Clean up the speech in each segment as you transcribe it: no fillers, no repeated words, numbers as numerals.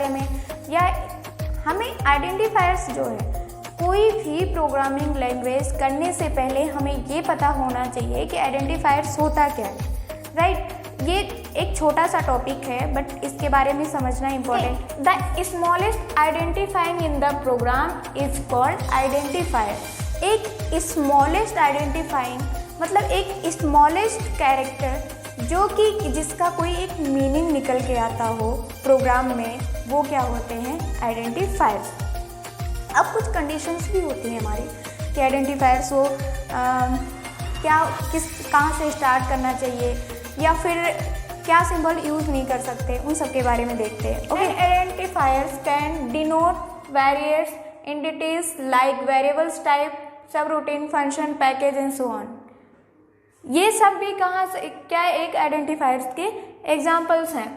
बारे में, या हमें आइडेंटिफायर्स जो है कोई भी प्रोग्रामिंग लैंग्वेज करने से पहले हमें ये पता होना चाहिए कि आइडेंटिफायर्स होता क्या है, राइट। ये एक छोटा सा टॉपिक है बट इसके बारे में समझना important. The smallest identifying in the program is called identifier. एक स्मॉलेस्ट आइडेंटिफाइंग मतलब एक स्मॉलेस्ट कैरेक्टर जो कि जिसका कोई एक मीनिंग निकल के आता हो प्रोग्राम में, वो क्या होते हैं, आइडेंटिफायर्स। अब कुछ कंडीशंस भी होती हैं हमारी कि आइडेंटिफायर्स वो कहाँ से स्टार्ट करना चाहिए, या फिर क्या सिंबल यूज़ नहीं कर सकते, उन सब के बारे में देखते हैं। Okay, identifiers can denote various entities like variables type, subroutine, function, package and so on. ये सब भी कहाँ से क्या एक आइडेंटिफायर्स के एग्जाम्पल्स हैं।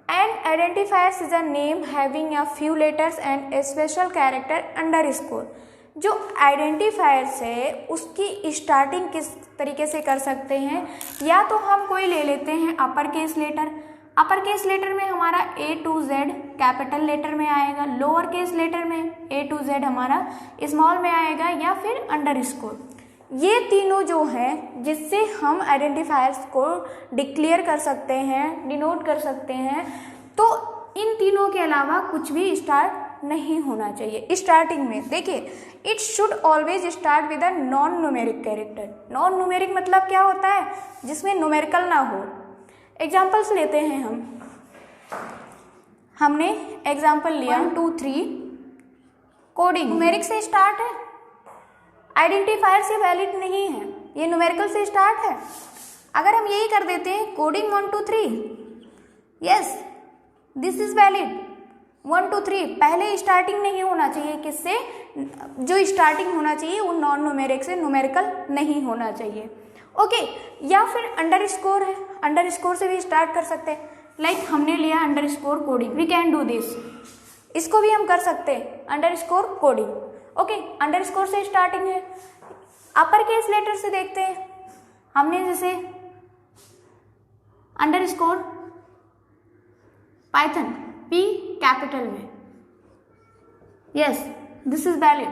And identifiers is a name having a few letters and A special character underscore. जो आइडेंटिफायर्स है उसकी स्टार्टिंग किस तरीके से कर सकते हैं, या तो हम कोई ले लेते हैं upper case letter. Upper case letter में हमारा A to Z capital letter में आएगा, लोअर केस लेटर में A to Z हमारा स्मॉल में आएगा, या फिर अंडरस्कोर। ये तीनों जो हैं जिससे हम आइडेंटिफायर्स को डिक्लेयर कर सकते हैं, डिनोट कर सकते हैं। तो इन तीनों के अलावा कुछ भी स्टार्ट नहीं होना चाहिए स्टार्टिंग में। देखिए, it should always start with a non numeric character. Non numeric मतलब क्या होता है, जिसमें न्यूमेरिकल ना हो। एग्जाम्पल्स लेते हैं हमने एग्जाम्पल लिया 1 2 3 कोडिंग, न्यूमेरिक से स्टार्ट है। आइडेंटिफायर से वैलिड नहीं है, ये न्यूमेरिकल से स्टार्ट है। अगर हम यही कर देते हैं coding 1 2 3, yes this is valid. 1 2 3 पहले स्टार्टिंग नहीं होना चाहिए, किससे, जो स्टार्टिंग होना चाहिए वो नॉन न्यूमेरिक से, न्यूमेरिकल नहीं होना चाहिए। ओके, या फिर अंडरस्कोर है, अंडरस्कोर से भी स्टार्ट कर सकते हैं। लाइक हमने लिया underscore coding, we can do this, इसको भी हम कर सकते हैं अंडरस्कोर कोडिंग। ओके, अंडरस्कोर से स्टार्टिंग है। अपर केस लेटर से देखते हैं, हमने जैसे अंडरस्कोर पाइथन P कैपिटल में, यस दिस इज वैलिड।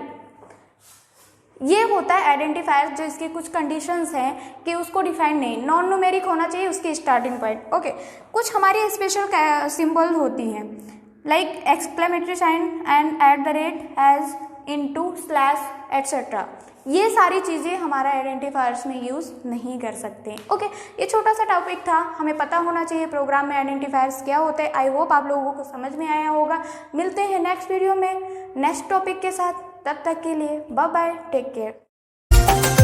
ये होता है आइडेंटिफायर, जो इसके कुछ कंडीशंस हैं कि उसको डिफाइन नहीं, नॉन न्यूमेरिक होना चाहिए उसकी स्टार्टिंग पॉइंट। ओके, कुछ हमारी स्पेशल सिंबल होती हैं like exclamatory sign and @ hash, into, slash etcetera. ये सारी चीज़ें हमारा आइडेंटिफायर्स में यूज़ नहीं कर सकते। ओके, ये छोटा सा टॉपिक था, हमें पता होना चाहिए प्रोग्राम में आइडेंटिफायर्स क्या होते हैं। आई होप आप लोगों को समझ में आया होगा। मिलते हैं नेक्स्ट वीडियो में नेक्स्ट टॉपिक के साथ, तब तक के लिए बाय बाय, टेक केयर।